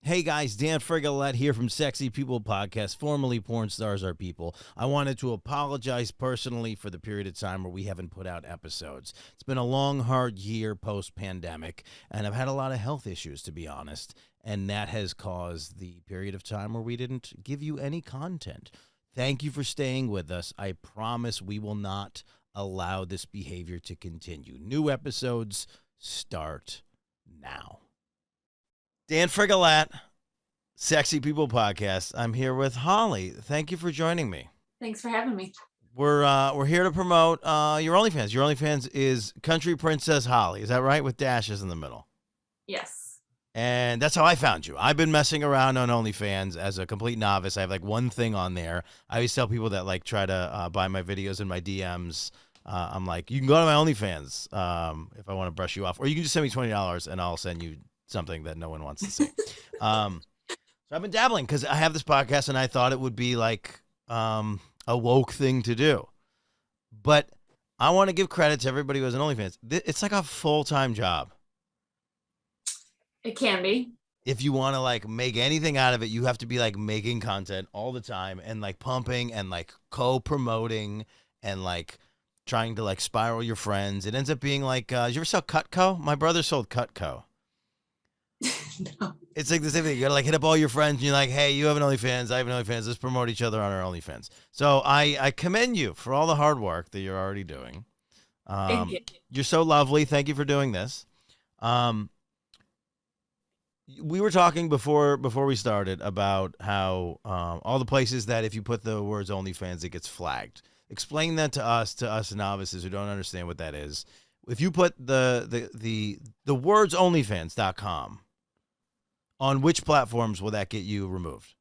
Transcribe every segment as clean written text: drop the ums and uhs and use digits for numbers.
Hey guys, Dan Frigolette here from Sexy People Podcast, formerly Porn Stars Are People. I wanted to apologize personally for the period of time where we haven't put out episodes. It's been a long, hard year post-pandemic, and I've had a lot of health issues, to be honest, and that has caused the period of time where we didn't give you any content. Thank you for staying with us. I promise we will not allow this behavior to continue. New episodes start now. Dan Frigolette, Sexy People Podcast. I'm here with Holly. Thank you for joining me. Thanks for having me. We're here to promote your OnlyFans. Your OnlyFans is Country Princess Holly. Is that right? With dashes in the middle. Yes. And that's how I found you. I've been messing around on OnlyFans as a complete novice. I have like one thing on there. I always tell people that like try to buy my videos in my DMs. I'm like, you can go to my OnlyFans if I want to brush you off, or you can just send me $20 and I'll send you something that no one wants to see. So I've been dabbling because I have this podcast and I thought it would be like a woke thing to do. But I want to give credit to everybody who has an OnlyFans. It's like a full-time job. It can be. If you want to like make anything out of it, you have to be like making content all the time and like pumping and like co-promoting and like trying to like spiral your friends. It ends up being like, did you ever sell Cutco? My brother sold Cutco. No. It's like the same thing. You gotta like hit up all your friends and you're like, hey, you have an OnlyFans, I have an OnlyFans, let's promote each other on our OnlyFans. So I commend you for all the hard work that you're already doing. Thank you. You're so lovely. Thank you for doing this. We were talking before we started about how all the places that if you put the words OnlyFans, it gets flagged. Explain that to us novices who don't understand what that is. If you put the words onlyfans.com, on which platforms will that get you removed?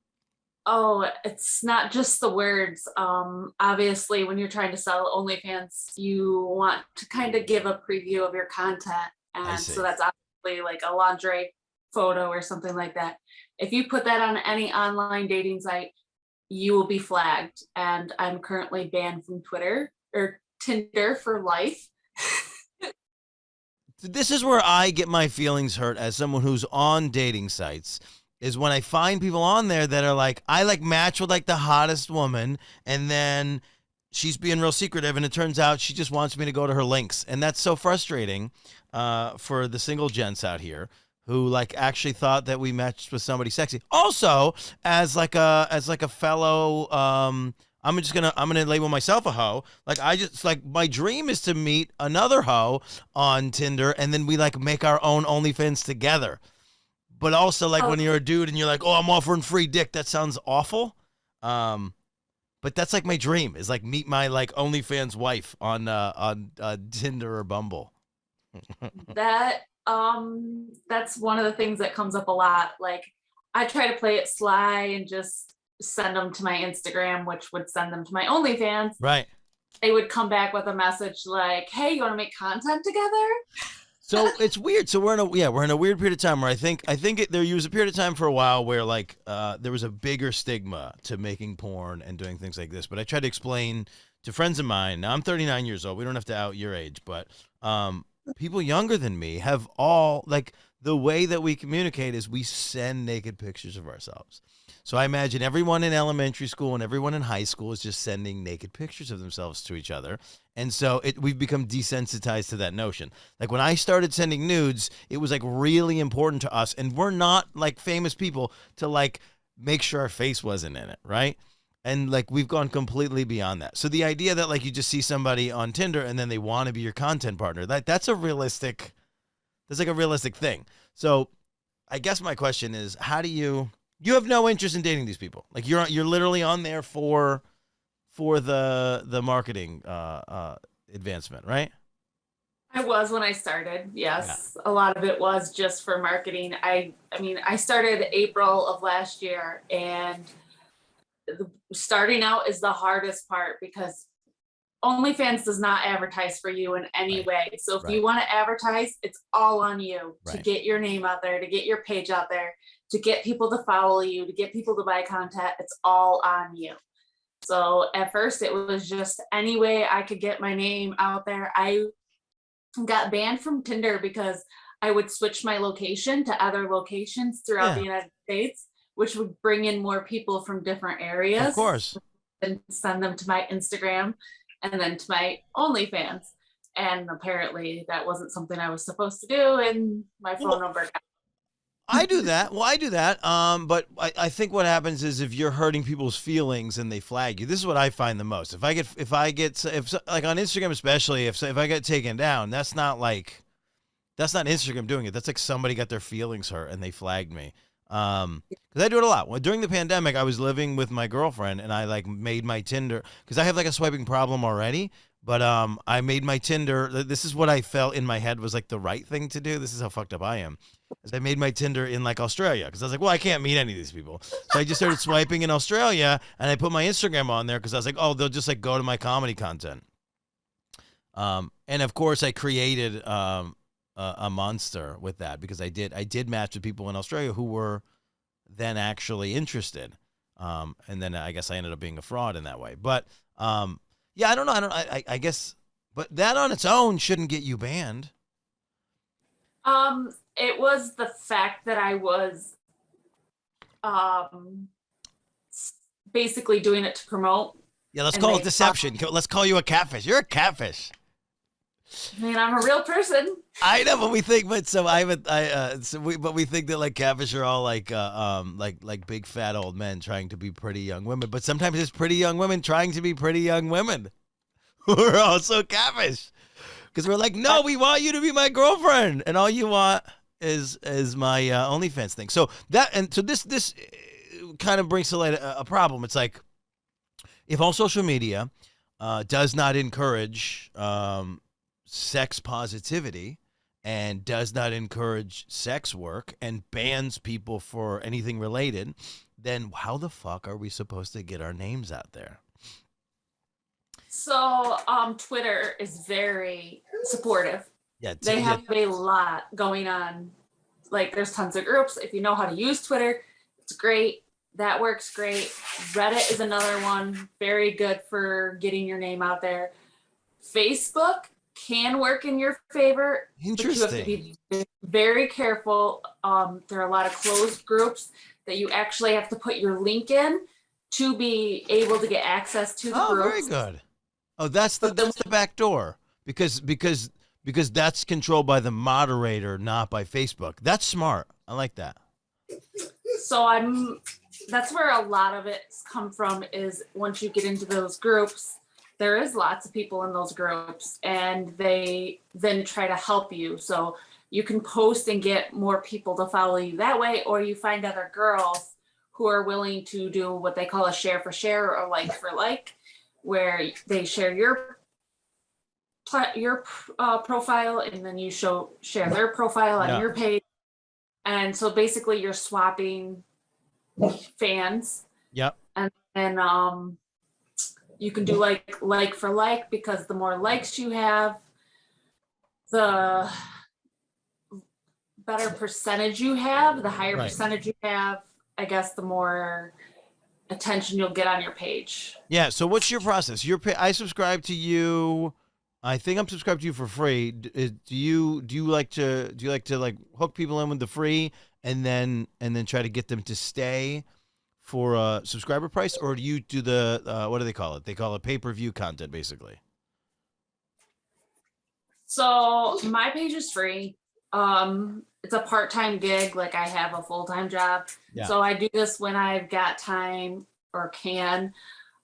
Oh, it's not just the words. Obviously, when you're trying to sell OnlyFans, you want to kind of give a preview of your content. And so that's obviously like a lingerie photo or something like that. If you put that on any online dating site, you will be flagged. And I'm currently banned from Twitter or Tinder for life. This is where I get my feelings hurt as someone who's on dating sites, is when I find people on there that are like, I like match with like the hottest woman, and then she's being real secretive, and it turns out she just wants me to go to her links. And that's so frustrating for the single gents out here who like actually thought that we matched with somebody sexy. Also, as like a fellow I'm gonna label myself a hoe. Like my dream is to meet another hoe on Tinder and then we like make our own OnlyFans together. But also like when you're a dude and you're like, oh, I'm offering free dick, that sounds awful. But that's like my dream is like meet my like OnlyFans wife on Tinder or Bumble. That's one of the things that comes up a lot. Like I try to play it sly and just send them to my Instagram, which would send them to my OnlyFans. Right. They would come back with a message like, hey, you want to make content together? So it's weird. So we're in a weird period of time where I think there was a period of time for a while where like there was a bigger stigma to making porn and doing things like this. But I tried to explain to friends of mine. Now I'm 39 years old. We don't have to out your age, but people younger than me have all like the way that we communicate is we send naked pictures of ourselves. So I imagine everyone in elementary school and everyone in high school is just sending naked pictures of themselves to each other. And so we've become desensitized to that notion. Like when I started sending nudes, it was like really important to us. And we're not like famous people to like make sure our face wasn't in it, right? And like we've gone completely beyond that. So the idea that like you just see somebody on Tinder and then they want to be your content partner, that's a realistic thing. So I guess my question is, how do you have no interest in dating these people? Like you're literally on there for the marketing advancement, right? I was when I started. Yes. Yeah. A lot of it was just for marketing. I mean, I started April of last year, and starting out is the hardest part because OnlyFans does not advertise for you in any way. So if you want to advertise, it's all on you to get your name out there, to get your page out there, to get people to follow you, to get people to buy content. It's all on you. So at first it was just any way I could get my name out there. I got banned from Tinder because I would switch my location to other locations throughout the United States, which would bring in more people from different areas. Of course. And send them to my Instagram and then to my OnlyFans. And apparently that wasn't something I was supposed to do, and my phone number got. I do that. Well, I do that. But I think what happens is if you're hurting people's feelings and they flag you, this is what I find the most. If like on Instagram, especially if I get taken down, that's not Instagram doing it. That's like somebody got their feelings hurt and they flagged me. Cause I do it a lot. Well, during the pandemic, I was living with my girlfriend and I like made my Tinder, cause I have like a swiping problem already. But I made my Tinder. This is what I felt in my head was like the right thing to do. This is how fucked up I am. Is I made my Tinder in like Australia because I was like, well, I can't meet any of these people. So I just started swiping in Australia and I put my Instagram on there because I was like, oh, they'll just like go to my comedy content. And of course I created a monster with that because I did match with people in Australia who were then actually interested. And then I guess I ended up being a fraud in that way. But yeah, I don't know. I guess, but that on its own shouldn't get you banned. It was the fact that I was basically doing it to promote. Yeah, let's call it deception. Let's call you a catfish. You're a catfish. I mean, I'm a real person. I know, but we think, we think that like catfish are all like big fat old men trying to be pretty young women. But sometimes it's pretty young women trying to be pretty young women who are also catfish. Because we're like, no, we want you to be my girlfriend, and all you want is my OnlyFans thing. So this kind of brings to light a problem. It's like if all social media does not encourage sex positivity and does not encourage sex work and bans people for anything related, then how the fuck are we supposed to get our names out there? So Twitter is very supportive. Yeah, they have a lot going on. Like there's tons of groups. If you know how to use Twitter, it's great. That works great. Reddit is another one, very good for getting your name out there. Facebook can work in your favor. Interesting. But you have to be very careful. There are a lot of closed groups that you actually have to put your link in to be able to get access to the groups. Oh, very good. Oh, that's the back door because that's controlled by the moderator, not by Facebook. That's smart. I like that. So that's where a lot of it's come from is once you get into those groups, there is lots of people in those groups and they then try to help you. So you can post and get more people to follow you that way, or you find other girls who are willing to do what they call a share for share or like for like, where they share your profile and then you share their profile on your page. And so basically you're swapping fans. Yep. And then you can do like for like, because the more likes you have, the better percentage you have, the higher percentage you have, I guess the more attention you'll get on your page. Yeah. So what's your process? I subscribe to you. I think I'm subscribed to you for free. Do you like to like hook people in with the free and then try to get them to stay for a subscriber price, or do you do the what do they call it? They call it pay-per-view content, basically. So my page is free. It's a part-time gig, like I have a full-time job. Yeah. So I do this when I've got time or can.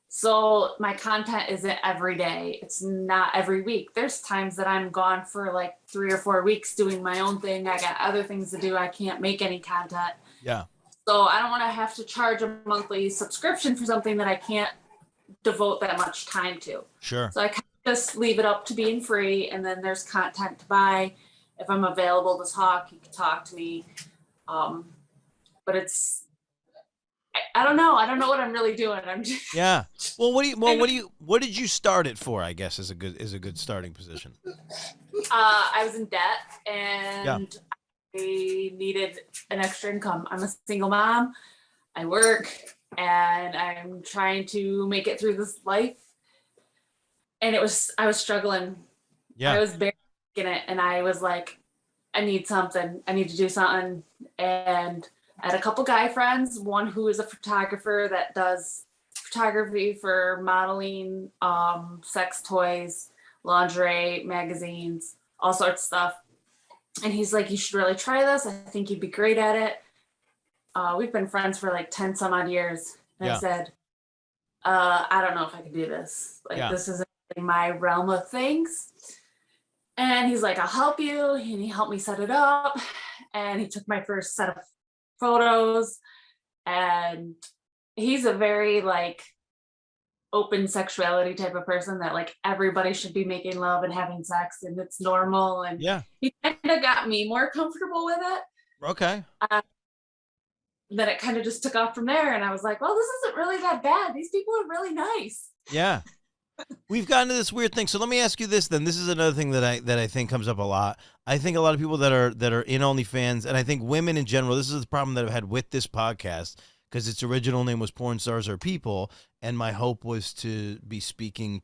So my content isn't every day. It's not every week. There's times that I'm gone for like 3 or 4 weeks doing my own thing. I got other things to do. I can't make any content. Yeah. So I don't want to have to charge a monthly subscription for something that I can't devote that much time to. Sure. So I kind of just leave it up to being free, and then there's content to buy. If I'm available to talk, you can talk to me. But it's, I don't know. I don't know what I'm really doing. I'm just Well, what did you start it for? I guess is a good starting position. I was in debt and I needed an extra income. I'm a single mom. I work and I'm trying to make it through this life. And I was struggling. Yeah. I was barely in it, and I was like, I need something. I need to do something. And I had a couple guy friends, one who is a photographer that does photography for modeling, sex toys, lingerie, magazines, all sorts of stuff. And he's like, you should really try this. I think you'd be great at it. We've been friends for like 10 some odd years. And I said, I don't know if I can do this. Like, this isn't in my realm of things. And he's like, I'll help you. And he helped me set it up. And he took my first set of photos. And he's a very like open sexuality type of person that like everybody should be making love and having sex and it's normal. And he kind of got me more comfortable with it. Okay. Then it kind of just took off from there. And I was like, well, this isn't really that bad. These people are really nice. Yeah. We've gotten to this weird thing. So let me ask you this then. This is another thing that I think comes up a lot. I think a lot of people that are in OnlyFans, and I think women in general, this is the problem that I've had with this podcast, because its original name was Porn Stars Are People, and my hope was to be speaking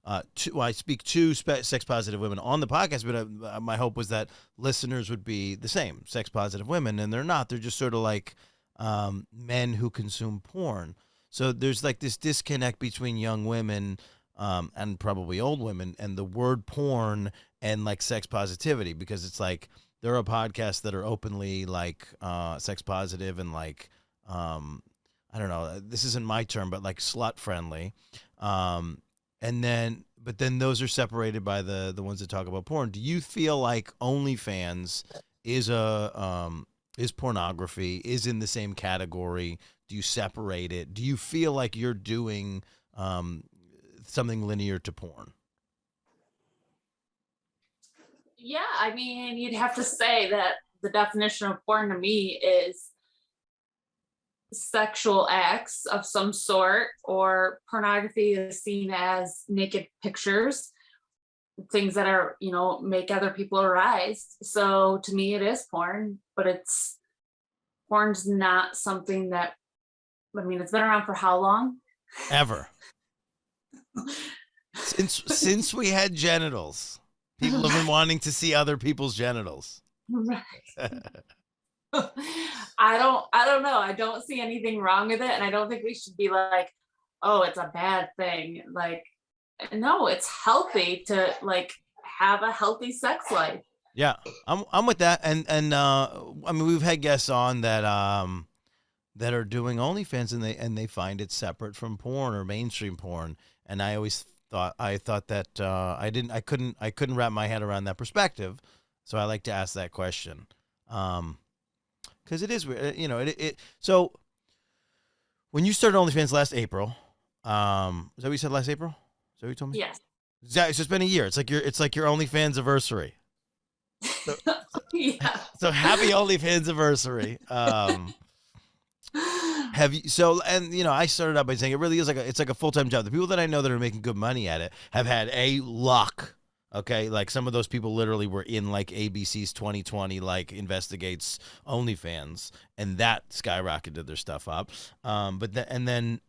I speak to sex positive women on the podcast, but my hope was that listeners would be the same, sex positive women, and they're not. They're just sort of like men who consume porn. So there's like this disconnect between young women and probably old women and the word porn and like sex positivity, because it's like there are podcasts that are openly like sex positive and like I don't know, this isn't my term, but like slut friendly. But then those are separated by the ones that talk about porn. Do you feel like OnlyFans is pornography, is in the same category? Do you separate it? Do you feel like you're doing something linear to porn? Yeah, I mean, you'd have to say that the definition of porn to me is sexual acts of some sort, or pornography is seen as naked pictures, things that are, make other people aroused. So to me, it is porn, but porn's not something that, I mean, it's been around for how long? Ever. Since we had genitals, people have been wanting to see other people's genitals. Right. I don't know. I don't see anything wrong with it. And I don't think we should be like, oh, it's a bad thing. Like, no, it's healthy to like have a healthy sex life. Yeah, I'm with that. And I mean, we've had guests on that are doing OnlyFans and they find it separate from porn or mainstream porn. And I always thought that I couldn't wrap my head around that perspective. So I like to ask that question. Because it is weird, So when you started OnlyFans last April, is that what you said, last April? Is that what you told me? Yes. It's just been a year. It's like your OnlyFans anniversary. So, yeah. So happy OnlyFans anniversary. Have you? So, and I started out by saying it really is it's like a full-time job. The people that I know that are making good money at it have had luck. Okay, like some of those people literally were in like ABC's 2020 like investigates OnlyFans, and that skyrocketed their stuff up. And then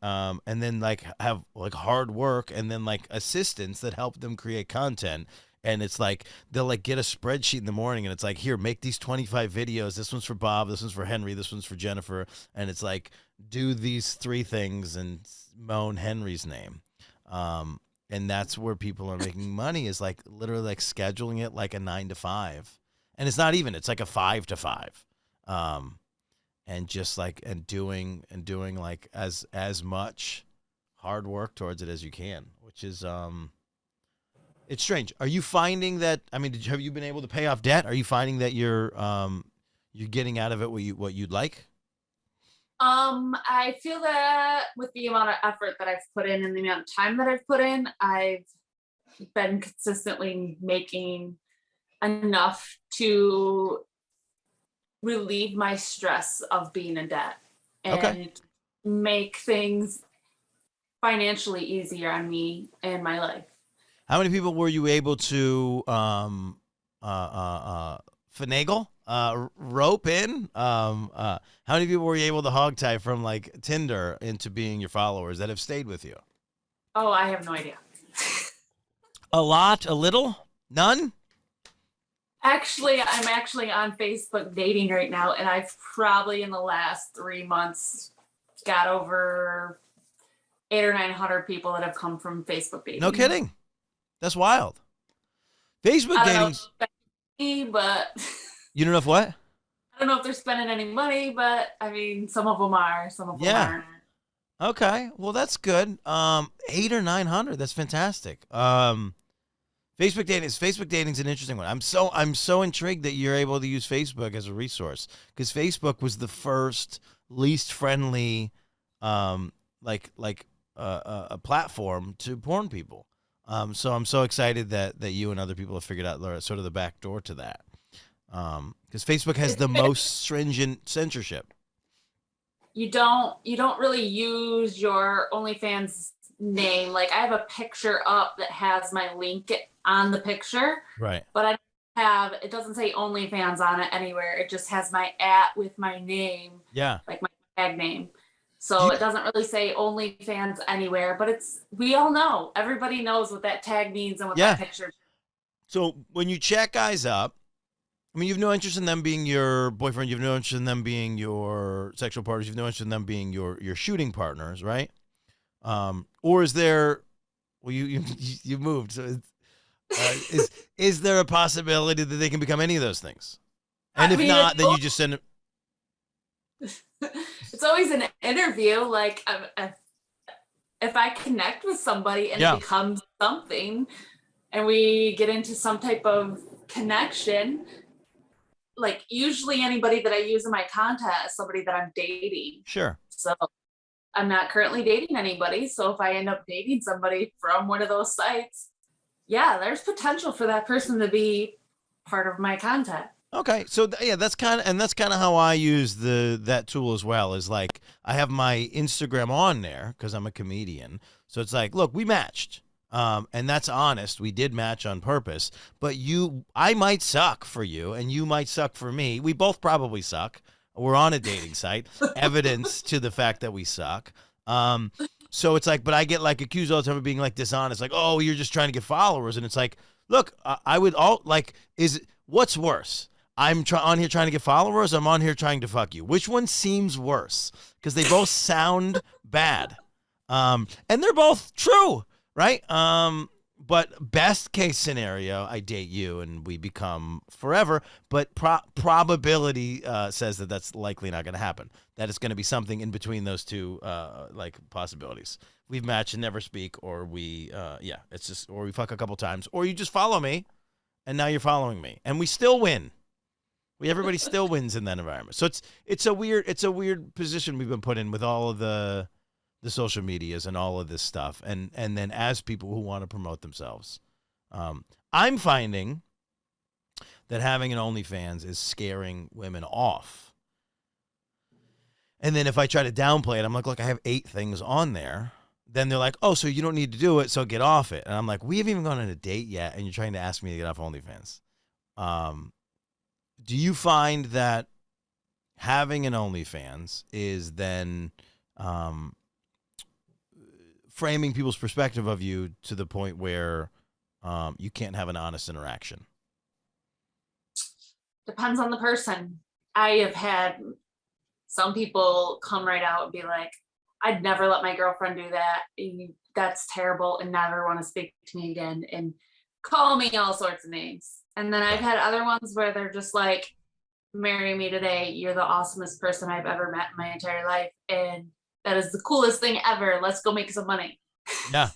like have like hard work, and then like assistants that help them create content. And it's like they'll like get a spreadsheet in the morning, and it's like, here, make these 25 videos. This one's for Bob. This one's for Henry. This one's for Jennifer. And it's like, do these 3 things and moan Henry's name. And that's where people are making money, is like literally like scheduling it like a 9 to 5. And it's not even, it's like a 5 to 5. And just like, and doing like as much hard work towards it as you can, which is, it's strange. Are you finding that, I mean, have you been able to pay off debt? Are you finding that you're getting out of it what you'd like? I feel that with the amount of effort that I've put in and the amount of time that I've put in, I've been consistently making enough to relieve my stress of being in debt and make things financially easier on me and my life. How many people were you able to finagle, rope in? How many people were you able to hog tie from like Tinder into being your followers that have stayed with you? Oh, I have no idea. A lot, a little, none? Actually, I'm actually on Facebook dating right now, and I've probably in the last 3 months got over 800 or 900 people that have come from Facebook dating. No kidding. That's wild. Facebook I don't know dating. if they're spending money, but You don't know if what? I don't know if they're spending any money, but I mean, some of them are, some of them Yeah. aren't. Okay. Well, that's good. 800 or 900. That's fantastic. Facebook dating's an interesting one. I'm so intrigued that you're able to use Facebook as a resource, because Facebook was the first least friendly, a platform to porn people. So I'm so excited that you and other people have figured out sort of the back door to that. Because Facebook has the most stringent censorship. You don't really use your OnlyFans name. Like, I have a picture up that has my link on the picture, Right. but it doesn't say OnlyFans on it anywhere. It just has my @ with my name. Yeah. Like my tag name. So it doesn't really say OnlyFans anywhere, but we all know. Everybody knows what that tag means and what that picture. So when you chat guys up, I mean, you have no interest in them being your boyfriend. You have no interest in them being your sexual partners. You have no interest in them being your shooting partners, right? Or is there? Well, you moved. So is there a possibility that they can become any of those things? And if not, then you just send it. It's always an interview. Like, if I connect with somebody and it becomes something, and we get into some type of connection. Like, usually anybody that I use in my content is somebody that I'm dating. Sure. So I'm not currently dating anybody. So if I end up dating somebody from one of those sites, there's potential for that person to be part of my content. Okay. So that's kind of how I use that tool as well, is like, I have my Instagram on there because I'm a comedian. So it's like, look, we matched. And that's honest. We did match on purpose, but I might suck for you and you might suck for me. We both probably suck. We're on a dating site, evidence to the fact that we suck. So it's like, but I get like accused all the time of being like dishonest, like, oh, you're just trying to get followers. And it's like, look, what's worse? I'm on here trying to get followers. I'm on here trying to fuck you. Which one seems worse? Because they both sound bad. And they're both true. Right? But best case scenario, I date you and we become forever. But probability says that that's likely not going to happen. That it's going to be something in between those two possibilities. We've matched and never speak, or it's just, or we fuck a couple times, or you just follow me, and now you're following me, and we still win. Everybody still wins in that environment. So it's a weird position we've been put in with all of the social medias and all of this stuff, and then as people who want to promote themselves, I'm finding that having an OnlyFans is scaring women off. And then if I try to downplay it, I'm like, look, I have 8 things on there. Then they're like, oh, so you don't need to do it, so get off it. And I'm like, we haven't even gone on a date yet, and you're trying to ask me to get off OnlyFans. Do you find that having an OnlyFans is then framing people's perspective of you to the point where you can't have an honest interaction? Depends on the person. I have had some people come right out and be like, I'd never let my girlfriend do that. That's terrible, and never want to speak to me again, and call me all sorts of names. And then I've had other ones where they're just like, marry me today. You're the awesomest person I've ever met in my entire life. And that is the coolest thing ever. Let's go make some money. Yeah.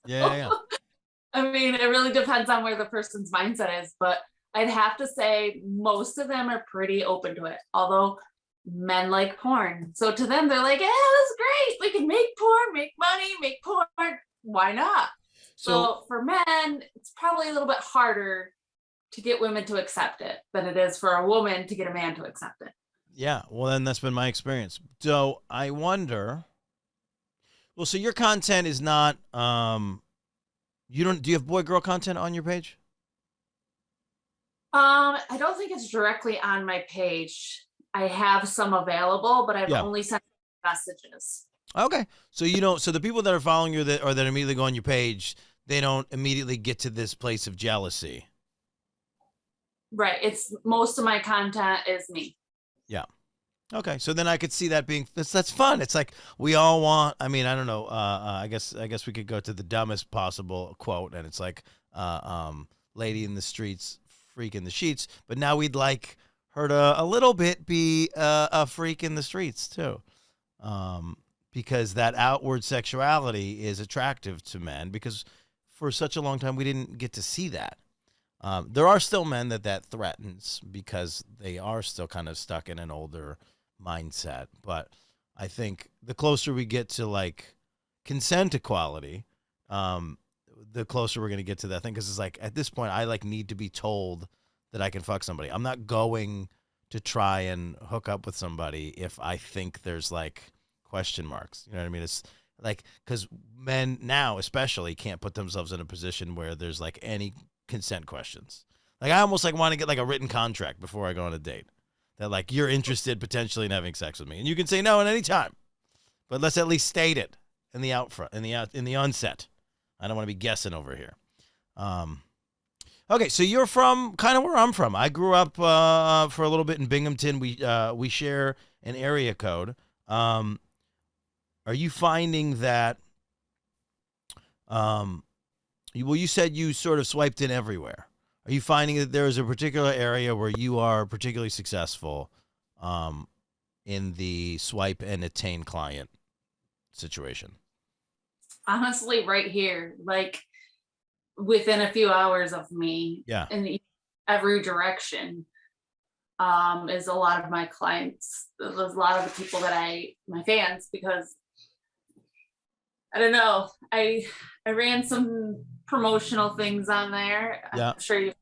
I mean, it really depends on where the person's mindset is, but I'd have to say most of them are pretty open to it. Although men like porn. So to them, they're like, yeah, that's great. We can make porn, make money, make porn. Why not? So for men, it's probably a little bit harder to get women to accept it than it is for a woman to get a man to accept it. Yeah, well, then that's been my experience. So I wonder. Well, so your content is not. Do you have boy girl content on your page? I don't think it's directly on my page. I have some available, but I've only sent messages. Okay, so you don't. So the people that are following you that immediately go on your page, they don't immediately get to this place of jealousy. Right. It's most of my content is me. Yeah. Okay, so then I could see that being that's fun. It's like we all want. I mean, I don't know. I guess we could go to the dumbest possible quote, and it's like, "Lady in the streets, freak in the sheets." But now we'd like her to a little bit be a freak in the streets too, because that outward sexuality is attractive to men. Because for such a long time we didn't get to see that. There are still men that threatens because they are still kind of stuck in an older mindset. But I think the closer we get to like consent equality, the closer we're going to get to that thing. Because it's like at this point, I like need to be told that I can fuck somebody. I'm not going to try and hook up with somebody if I think there's like question marks. You know what I mean? It's like because men now especially can't put themselves in a position where there's like any consent questions. Like I almost like want to get like a written contract before I go on a date that like you're interested potentially in having sex with me, and you can say no at any time, but let's at least state it in the outfront, in the onset. I don't want to be guessing over here. Okay, so you're from kind of where I'm from. I grew up for a little bit in Binghamton. We share an area code. Are you finding that? Well, you said you sort of swiped in everywhere. Are you finding that there is a particular area where you are particularly successful in the swipe and attain client situation? Honestly, right here, like within a few hours of me, Yeah. in every direction, is a lot of my clients. There's a lot of the people that my fans, because I don't know, I ran some promotional things on there. Yeah. I'm sure you.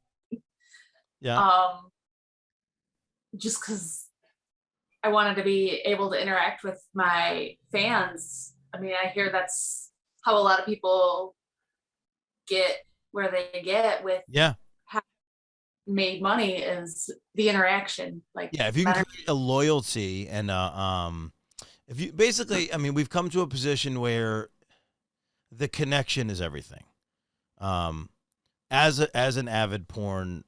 Yeah. Just because I wanted to be able to interact with my fans. I mean, I hear that's how a lot of people get where they get with Yeah. made money, is the interaction. Like, Yeah. If you can create a loyalty and if you basically, I mean, we've come to a position where the connection is everything. As an avid porn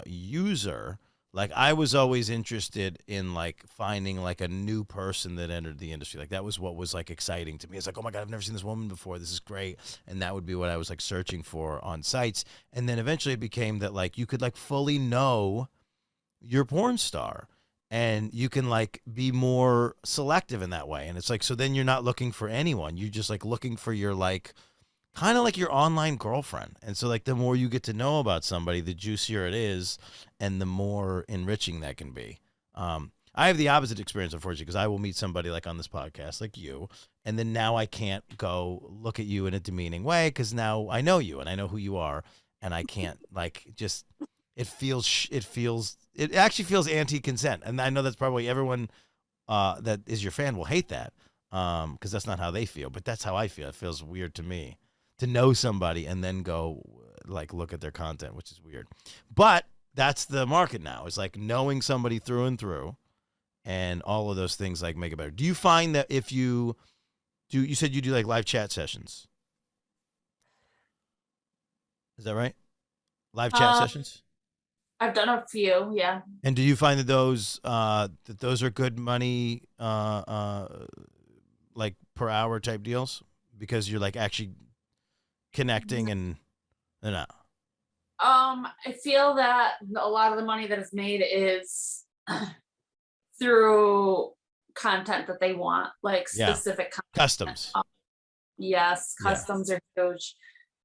user, like I was always interested in like finding like a new person that entered the industry. Like that was what was like exciting to me. It's like, oh my God, I've never seen this woman before. This is great. And that would be what I was like searching for on sites. And then eventually it became that like you could like fully know your porn star and you can like be more selective in that way. And it's like, so then you're not looking for anyone. You're just like looking for your like kind of like your online girlfriend. And so like the more you get to know about somebody, the juicier it is and the more enriching that can be. I have the opposite experience, unfortunately, because I will meet somebody like on this podcast, like you, and then now I can't go look at you in a demeaning way because now I know you and I know who you are, and I can't like just it actually feels anti-consent, and I know that's probably everyone that is your fan will hate that because that's not how they feel, but that's how I feel. It feels weird to me to know somebody and then go like look at their content, which is weird. But that's the market now. It's like knowing somebody through and through and all of those things like make it better. Do you find that if you said you do like live chat sessions? Is that right? Live chat sessions? I've done a few, yeah. And do you find that those are good money like per hour type deals because you're like actually connecting and I feel that a lot of the money that is made is through content that they want, like specific content. Customs. Yes, customs are huge.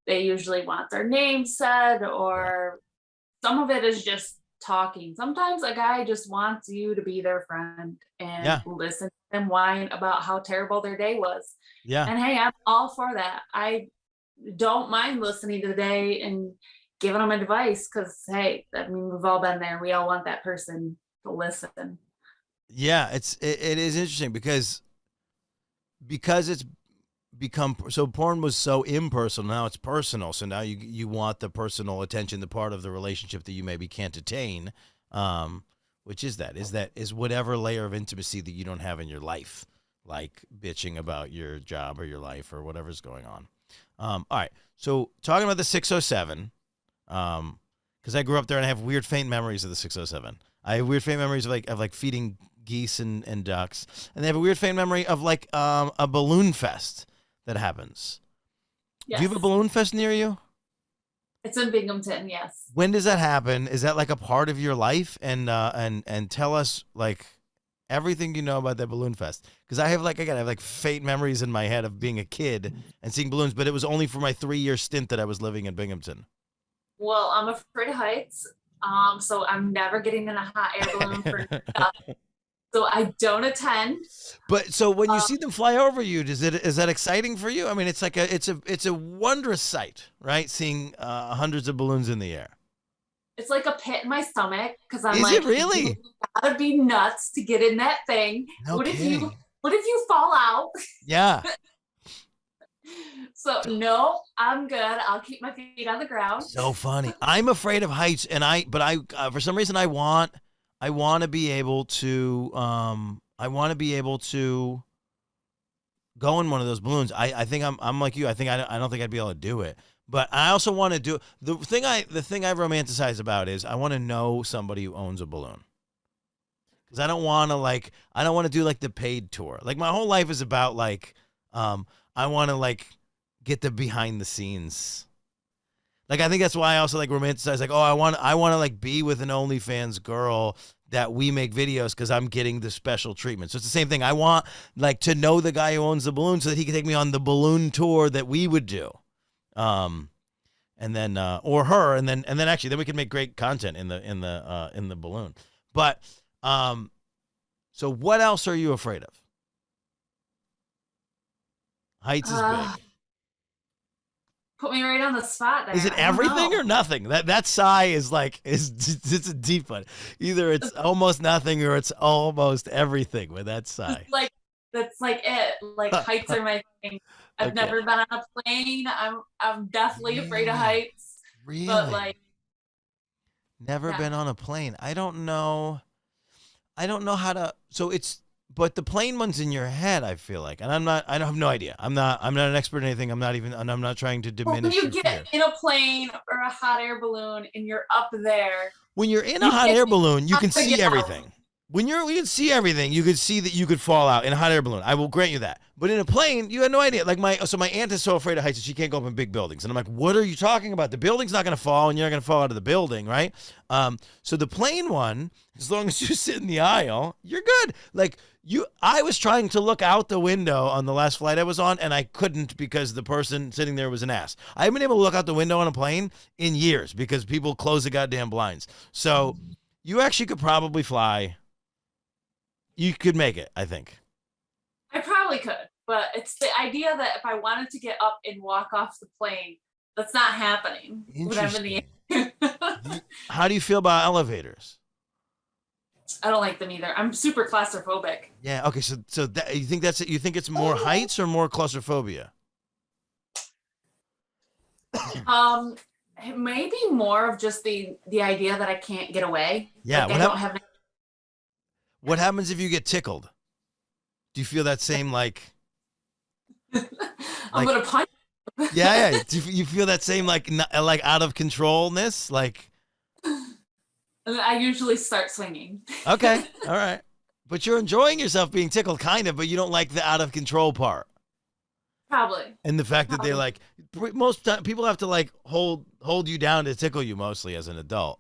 They usually want their name said, or some of it is just talking. Sometimes a guy just wants you to be their friend and listen to them whine about how terrible their day was. Yeah. And hey, I'm all for that. I don't mind listening to the day and giving them advice because, hey, I mean, we've all been there. We all want that person to listen. Yeah, it is interesting because it's become so porn was so impersonal. Now it's personal. So now you want the personal attention, the part of the relationship that you maybe can't attain. Which is whatever layer of intimacy that you don't have in your life, like bitching about your job or your life or whatever's going on. All right. So talking about the 607, because I grew up there and I have weird faint memories of the 607. I have weird faint memories of like feeding geese and ducks, and they have a weird faint memory of like a balloon fest that happens. Yes. Do you have a balloon fest near you? It's in Binghamton, yes. When does that happen? Is that like a part of your life? And tell us like everything you know about that balloon fest, because I have like faint memories in my head of being a kid and seeing balloons, but it was only for my 3-year stint that I was living in Binghamton. Well, I'm afraid of heights, so I'm never getting in a hot air balloon for nothing. So I don't attend. But so when you see them fly over you, is that exciting for you? I mean, it's like it's a wondrous sight, right? Seeing hundreds of balloons in the air. It's like a pit in my stomach because I'm Is like, it really? you gotta be nuts to get in that thing. No What kidding. if you fall out? Yeah. So no, I'm good. I'll keep my feet on the ground. So funny. I'm afraid of heights, and for some reason I want to be able to go in one of those balloons. I think I'm like you. I don't think I'd be able to do it. But I also want to do the thing I romanticize about is I want to know somebody who owns a balloon. Cuz I don't want to do like the paid tour. Like my whole life is about like I want to like get the behind the scenes. Like I think that's why I also like romanticize like, oh, I want to like be with an OnlyFans girl that we make videos because I'm getting the special treatment. So it's the same thing. I want like to know the guy who owns the balloon so that he can take me on the balloon tour that we would do. And then or her, and then actually then we can make great content in the balloon. But so what else are you afraid of? Heights is big. Put me right on the spot there. Is it everything or nothing? That sigh is like it's a deep one. Either it's almost nothing or it's almost everything with that sigh. That's like it. Like heights are my thing. I've never been on a plane. I'm definitely afraid of heights. Really? But like never been on a plane. I don't know how to. But the plane one's in your head, I feel like, and I have no idea. I'm not an expert in anything. I'm not trying to diminish. When you get in a plane or a hot air balloon and you're up there. When you're in a hot air balloon, you can see everything. When you can see everything, you could see that you could fall out in a hot air balloon. I will grant you that. But in a plane, you had no idea. Like my aunt is so afraid of heights that she can't go up in big buildings. And I'm like, what are you talking about? The building's not going to fall, and you're not going to fall out of the building, right? So the plane one, as long as you sit in the aisle, you're good. Like I was trying to look out the window on the last flight I was on, and I couldn't because the person sitting there was an ass. I haven't been able to look out the window on a plane in years because people close the goddamn blinds. So you actually could probably fly. You could make it, I think. I probably could, but it's the idea that if I wanted to get up and walk off the plane, that's not happening when I'm in the air. How do you feel about elevators? I don't like them either. I'm super claustrophobic. Yeah. Okay. So you think that's it? You think it's more heights or more claustrophobia? Maybe more of just the idea that I can't get away. Yeah. Like I don't have. What happens if you get tickled? Do you feel that same like? I'm gonna punch. Yeah. Do you feel that same like out of controlness like? I usually start swinging. Okay, all right, but you're enjoying yourself being tickled, kind of, but you don't like the out of control part. Probably. And the fact that they like most people have to like hold you down to tickle you mostly as an adult,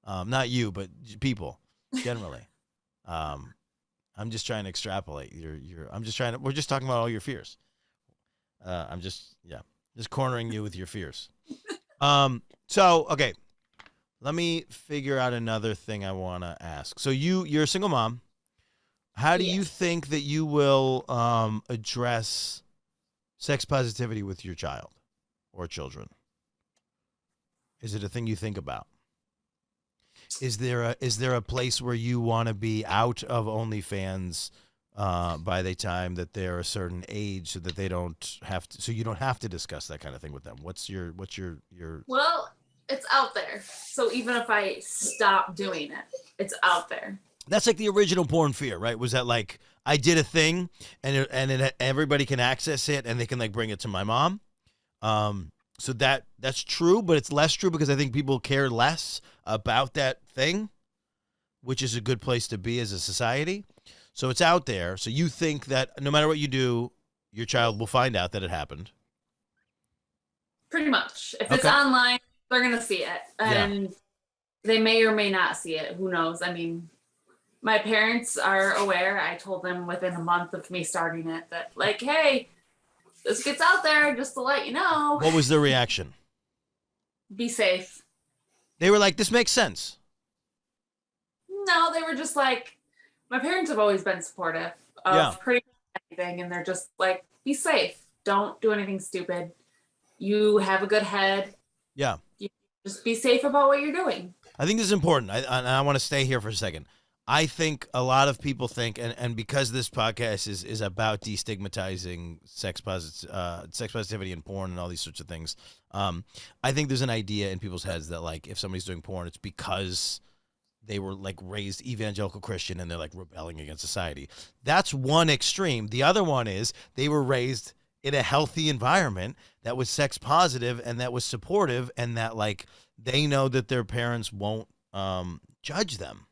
not you, but people generally. I'm just trying to extrapolate we're just talking about all your fears. I'm just cornering you with your fears. So, okay, let me figure out another thing I want to ask. So you're a single mom. How do you think that you will address sex positivity with your child or children? Is it a thing you think about? Is there a place where you want to be out of OnlyFans by the time that they're a certain age, so that they don't have to, so you don't have to discuss that kind of thing with them? What's your Well, it's out there. So even if I stop doing it, it's out there. That's like the original porn fear, right? Was that like I did a thing and everybody can access it and they can like bring it to my mom. So that's true, but it's less true because I think people care less about that thing, which is a good place to be as a society. So it's out there. So you think that no matter what you do, your child will find out that it happened. Pretty much. If it's Okay. online, they're going to see it. Yeah. And they may or may not see it. Who knows? I mean, my parents are aware. I told them within a month of me starting it that, like, hey, this gets out there just to let you know. What was their reaction? Be safe. They were like, this makes sense. No, they were just like, my parents have always been supportive of pretty much anything. And they're just like, be safe. Don't do anything stupid. You have a good head. Yeah. You just be safe about what you're doing. I think this is important. I want to stay here for a second. I think a lot of people think, and because this podcast is about destigmatizing sex positivity in porn and all these sorts of things, I think there's an idea in people's heads that, like, if somebody's doing porn, it's because they were, like, raised evangelical Christian and they're, like, rebelling against society. That's one extreme. The other one is they were raised in a healthy environment that was sex positive and that was supportive, and that, like, they know that their parents won't judge them.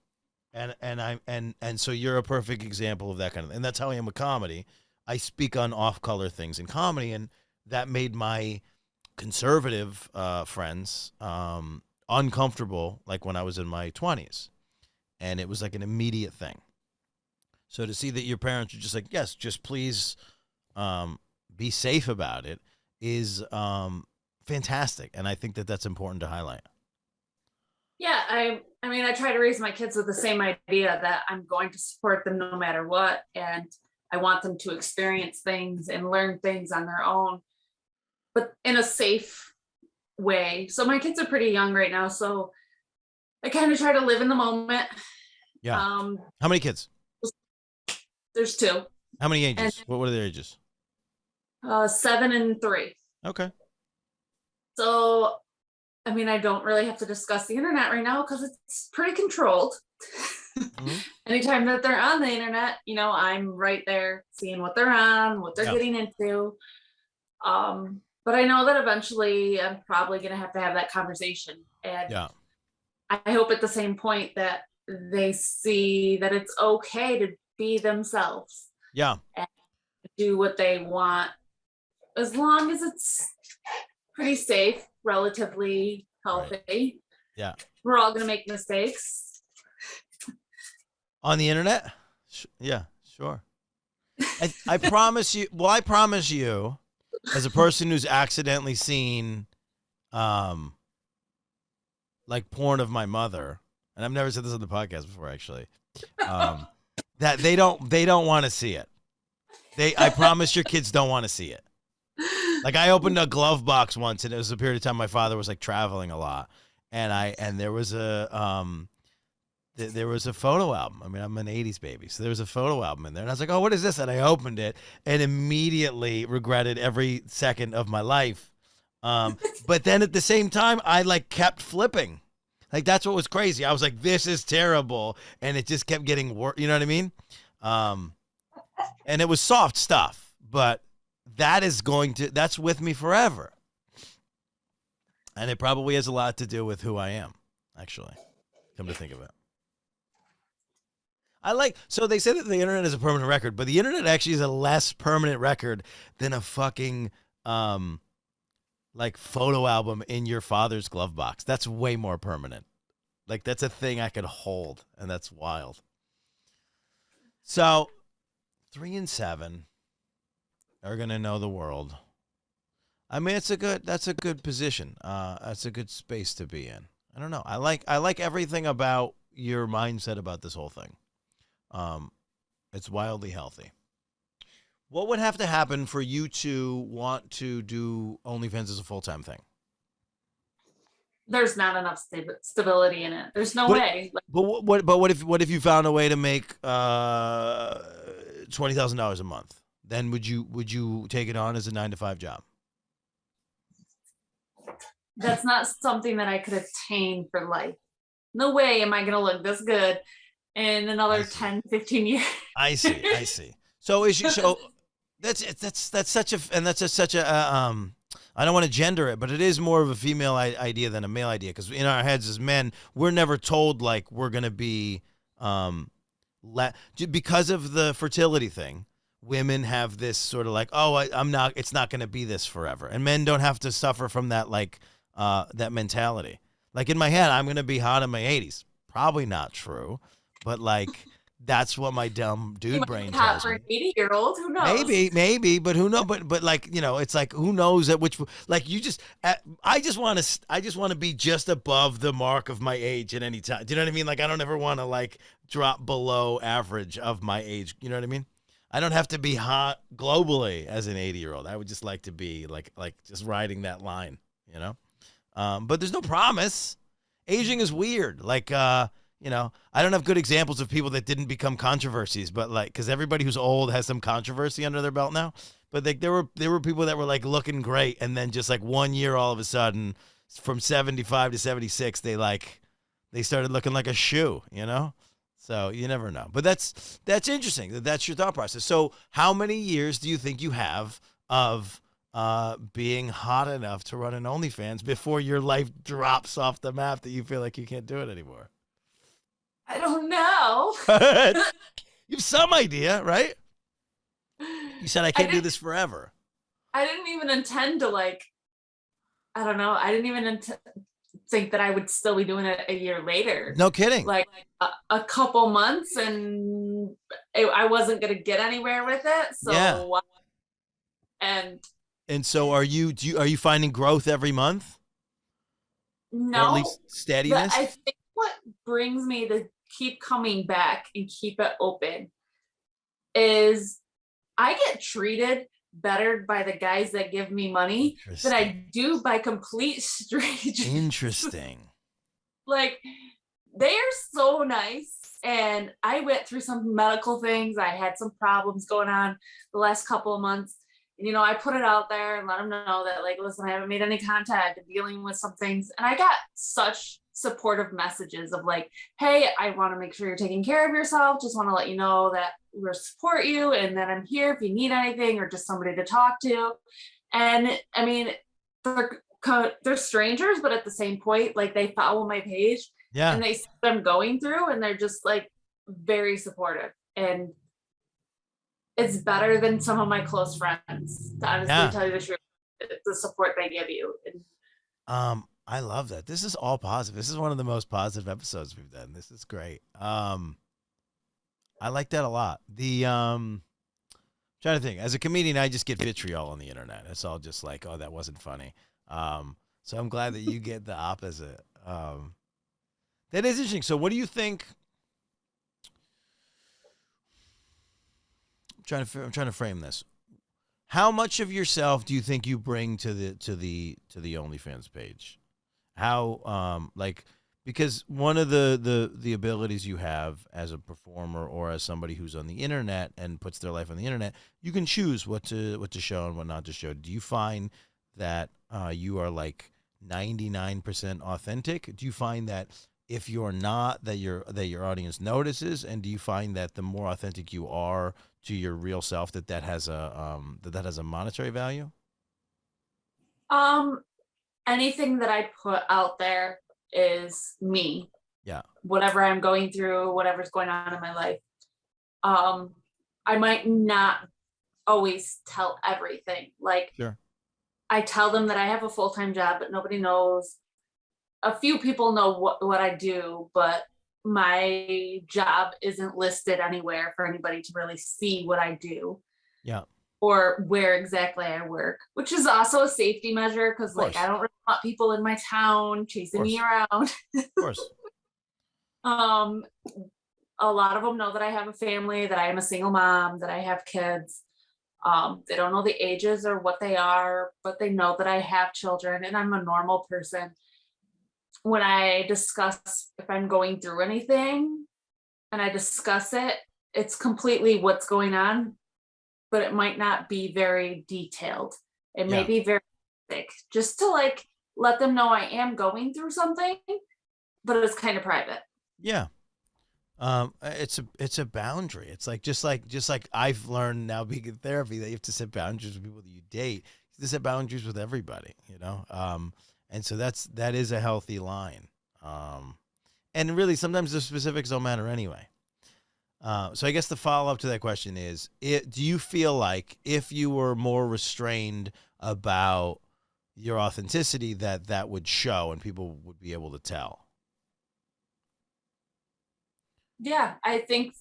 And so you're a perfect example of that kind of, and that's how I am with comedy. I speak on off-color things in comedy, and that made my conservative friends uncomfortable, like when I was in my 20s, and it was like an immediate thing. So to see that your parents are just like, yes, just please be safe about it is fantastic, and I think that that's important to highlight. Yeah, I mean, I try to raise my kids with the same idea that I'm going to support them no matter what, and I want them to experience things and learn things on their own, but in a safe way. So my kids are pretty young right now, so I kind of try to live in the moment. Yeah. How many kids? There's 2. How many ages? What are their ages? 7 and 3. Okay. So, I mean, I don't really have to discuss the internet right now because it's pretty controlled. Mm-hmm. Anytime that they're on the internet, you know, I'm right there seeing what they're on, what they're getting into. But I know that eventually I'm probably going to have that conversation. And I hope at the same point that they see that it's okay to be themselves. Yeah. And do what they want, as long as it's pretty safe, relatively healthy. Right. Yeah. We're all going to make mistakes. On the internet? Yeah, sure. I promise you, well, I promise you, as a person who's accidentally seen, like, porn of my mother, and I've never said this on the podcast before, actually, that they don't want to see it. I promise your kids don't want to see it. Like, I opened a glove box once, and it was a period of time my father was, like, traveling a lot, and there was a photo album. I mean, I'm an 80s baby, so there was a photo album in there, and I was like, oh, what is this? And I opened it and immediately regretted every second of my life. But then at the same time, I, like, kept flipping. Like, that's what was crazy. I was like, this is terrible, and it just kept getting worse. You know what I mean? And it was soft stuff, but that's with me forever. And it probably has a lot to do with who I am, actually, come to think of it. So they say that the internet is a permanent record, but the internet actually is a less permanent record than a fucking, like, photo album in your father's glove box. That's way more permanent. Like, that's a thing I could hold, and that's wild. So 3 and 7 are going to know the world. I mean, that's a good position. That's a good space to be in. I don't know. I like everything about your mindset about this whole thing. It's wildly healthy. What would have to happen for you to want to do OnlyFans as a full-time thing? There's not enough stability in it. There's no way. But what if you found a way to make $20,000 a month? Then would you take it on as a 9-to-5 job? That's not something that I could attain for life. No way am I going to look this good in another 10, 15 years. I see. So that's such a I don't want to gender it, but it is more of a female idea than a male idea, because in our heads as men, we're never told like we're going to be because of the fertility thing. Women have this sort of like, oh, it's not going to be this forever. And men don't have to suffer from that, like, that mentality. Like in my head, I'm going to be hot in my 80s. Probably not true, but like, that's what my dumb dude brain tells me. For an 80-year-old, who knows? Maybe, but who knows? But like, it's like, who knows at which, like, I just want to be just above the mark of my age at any time. Do you know what I mean? Like, I don't ever want to like drop below average of my age. You know what I mean? I don't have to be hot globally as an 80-year-old. I would just like to be like just riding that line, but there's no promise. Aging is weird. Like, I don't have good examples of people that didn't become controversies, but like, because everybody who's old has some controversy under their belt now. But like, there were people that were like looking great, and then just like 1 year, all of a sudden, from 75 to 76, they started looking like a shoe, So you never know. But that's interesting. That's your thought process. So how many years do you think you have of being hot enough to run an OnlyFans before your life drops off the map that you feel like you can't do it anymore? I don't know. You have some idea, right? You said I can't do this forever. I didn't even intend to I don't know. I didn't even think that I would still be doing it a year later. No kidding. Like a couple months, and I wasn't going to get anywhere with it. So, yeah. And so are you finding growth every month? No. Or at least steadiness? I think what brings me to keep coming back and keep it open is I get treated better by the guys that give me money than I do by complete strangers. Interesting. Like, they are so nice. And I went through some medical things. I had some problems going on the last couple of months. And, I put it out there and let them know that, like, listen, I haven't made any contact. I'm dealing with some things. And I got such supportive messages of like, hey, I want to make sure you're taking care of yourself. Just want to let you know that we'll support you and that I'm here if you need anything or just somebody to talk to. And I mean, they're strangers, but at the same point, like, they follow my page and they see what I'm going through, and they're just like very supportive. And it's better than some of my close friends, to honestly tell you the truth, the support they give you. I love that. This is all positive. This is one of the most positive episodes we've done. This is great. I like that a lot. I'm trying to think. As a comedian, I just get vitriol on the internet. It's all just like, oh, that wasn't funny. So I'm glad that you get the opposite. That is interesting. So what do you think? I'm trying to frame this. How much of yourself do you think you bring to the OnlyFans page? How because one of the abilities you have as a performer or as somebody who's on the internet and puts their life on the internet, you can choose what to show and what not to show. Do you find that you are like 99% authentic? Do you find that if you're not, that your audience notices? And do you find that the more authentic you are to your real self, that has a monetary value? Anything that I put out there is me. Yeah. Whatever I'm going through, whatever's going on in my life. I might not always tell everything. Like, sure. I tell them that I have a full-time job, but nobody knows. A few people know what I do, but my job isn't listed anywhere for anybody to really see what I do. Yeah. Or where exactly I work, which is also a safety measure, because like, I don't really want people in my town chasing me around. Of course. A lot of them know that I have a family, that I am a single mom, that I have kids. They don't know the ages or what they are, but they know that I have children and I'm a normal person. When I discuss if I'm going through anything and I discuss it, it's completely what's going on, but it might not be very detailed. It may be very thick, just to like let them know I am going through something, but it's kind of private. Yeah. It's a boundary. It's like just like I've learned now being in therapy that you have to set boundaries with people that you date. You have to set boundaries with everybody, you know. And so that is a healthy line. And really, sometimes the specifics don't matter anyway. So I guess the follow up to that question is: do you feel like if you were more restrained about your authenticity, that would show and people would be able to tell? Yeah, I think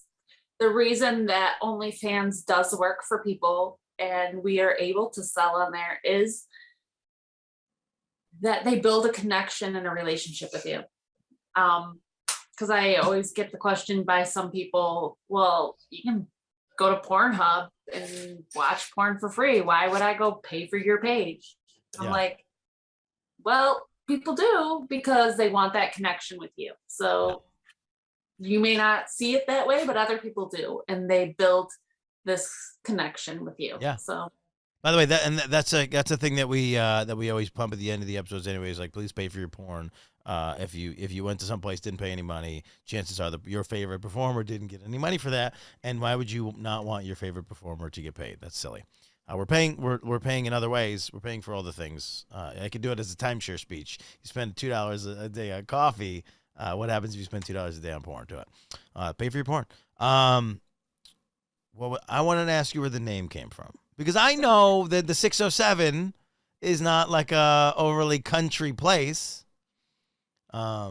the reason that OnlyFans does work for people and we are able to sell on there is that they build a connection and a relationship with you. Because I always get the question by some people, well, you can go to Pornhub and watch porn for free. Why would I go pay for your page? I'm Yeah. like, well, people do because they want that connection with you. So you may not see it that way, but other people do, and they build this connection with you. Yeah. So By the way, that's a thing that we always pump at the end of the episodes, anyways. Like, please pay for your porn. If you went to some place, didn't pay any money, chances are your favorite performer didn't get any money for that. And why would you not want your favorite performer to get paid? That's silly. We're paying in other ways. We're paying for all the things. I could do it as a timeshare speech. You spend $2 a day on coffee. What happens if you spend $2 a day on porn? Do it. Pay for your porn. Well, I wanted to ask you where the name came from. Because I know that the 607 is not like a overly country place. I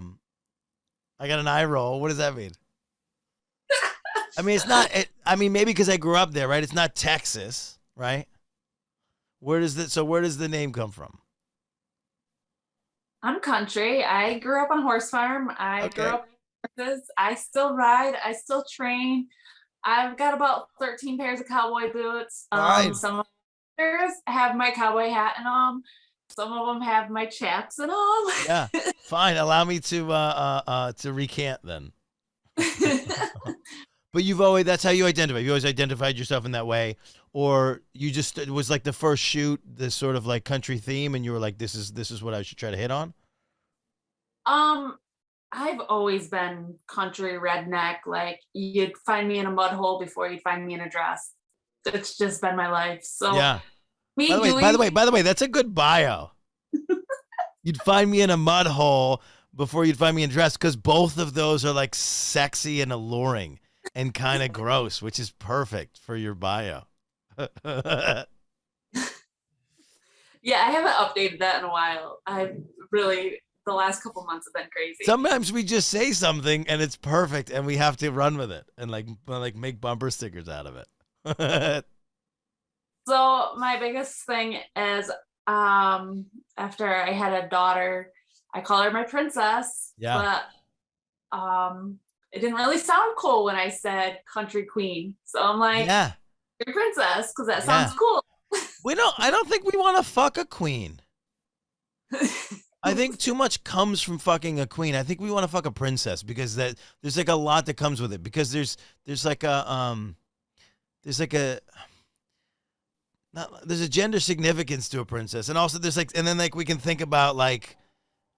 got an eye roll. What does that mean? I mean, it's not. Maybe because I grew up there, right? It's not Texas, right? Where does the name come from? I'm country. I grew up on a horse farm. I grew Okay. up with horses. I still ride. I still train. I've got about 13 pairs of cowboy boots. Fine. Some of them have my cowboy hat in them. Some of them have my chaps in them. Yeah. Fine. Allow me to recant then. But that's how you identify. You always identified yourself in that way, or you just, it was like the first shoot, this sort of like country theme, and you were like, this is what I should try to hit on. I've always been country redneck. Like you'd find me in a mud hole before you'd find me in a dress. It's just been my life. So Yeah. me By doing the way, that's a good bio. You'd find me in a mud hole before you'd find me in a dress, because both of those are like sexy and alluring and kind of gross, which is perfect for your bio. yeah, I haven't updated that in a while. I've really the last couple months have been crazy. Sometimes we just say something and it's perfect and we have to run with it and like make bumper stickers out of it. So my biggest thing is after I had a daughter, I call her my princess. Yeah. But it didn't really sound cool when I said country queen. So I'm like, Yeah. your princess, because that Yeah. sounds cool. I don't think we want to fuck a queen. I think too much comes from fucking a queen. I think we want to fuck a princess because there's like a lot that comes with it, because there's like a there's a gender significance to a princess, and also there's like, and then like we can think about like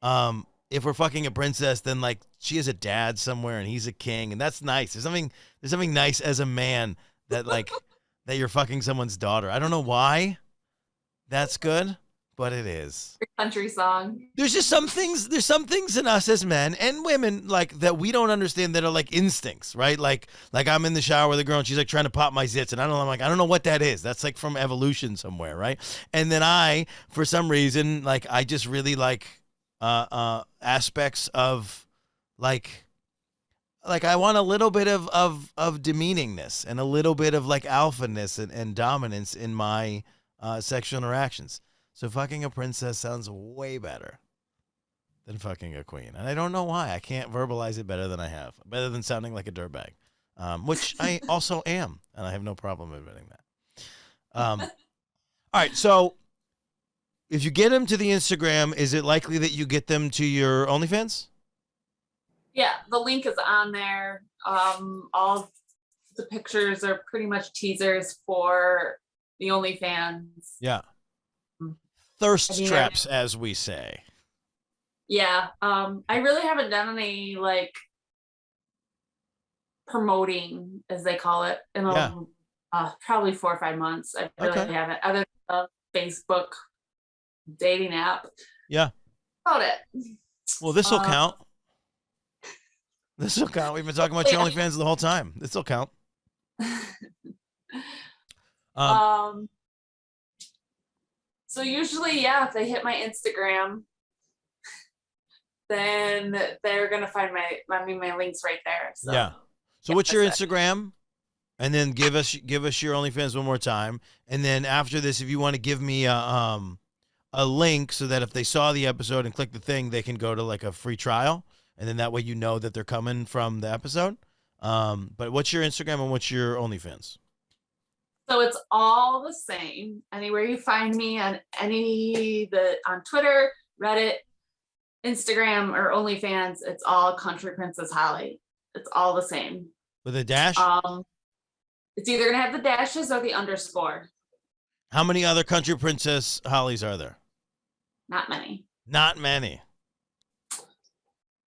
if we're fucking a princess, then like she has a dad somewhere and he's a king, and that's nice. There's something nice as a man that like that you're fucking someone's daughter. I don't know why that's good, but it is. Country song. There's some things in us as men and women like that we don't understand, that are like instincts, right? Like I'm in the shower with a girl and she's like trying to pop my zits, and I'm like, I don't know what that is. That's like from evolution somewhere, right? And then I, for some reason, like I just really like aspects of like I want a little bit of demeaningness and a little bit of like alphaness and dominance in my sexual interactions. So fucking a princess sounds way better than fucking a queen. And I don't know why. I can't verbalize it better than I have. Better than sounding like a dirtbag, which I also am. And I have no problem admitting that. All right. So if you get them to the Instagram, is it likely that you get them to your OnlyFans? Yeah, the link is on there. All the pictures are pretty much teasers for the OnlyFans. Yeah. Thirst traps, as we say. Yeah. I really haven't done any like promoting, as they call it, in probably 4 or 5 months. I really haven't, other than the Facebook dating app. Yeah. About it. Well, this will count. This will count. We've been talking about your OnlyFans the whole time. This will count. So usually, if they hit my Instagram, then they're gonna find my links right there. So. Yeah. So what's your Instagram? And then give us your OnlyFans one more time. And then after this, if you want to give me a link so that if they saw the episode and click the thing, they can go to like a free trial. And then that way you know that they're coming from the episode. But what's your Instagram and what's your OnlyFans? So it's all the same. Anywhere you find me on on Twitter, Reddit, Instagram, or OnlyFans, it's all Country Princess Holly. It's all the same. With a dash? It's either gonna have the dashes or the underscore. How many other Country Princess Hollies are there? Not many. Not many.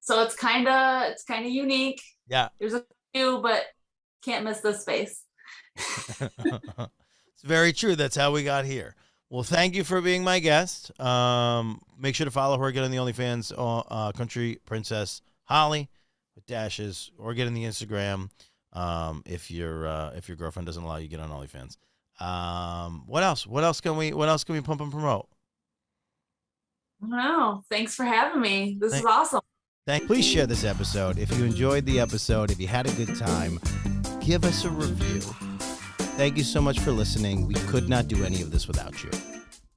So it's kind of unique. Yeah. There's a few, but can't miss this space. It's very true. That's how we got here. Well, thank you for being my guest. Make sure to follow her, get on the OnlyFans, Country Princess Holly with dashes, or get on the Instagram if your girlfriend doesn't allow you to get on OnlyFans. What else? What else can we pump and promote? I don't know. Thanks for having me. This is awesome. Please share this episode. If you enjoyed the episode, if you had a good time, give us a review. Thank you so much for listening. We could not do any of this without you.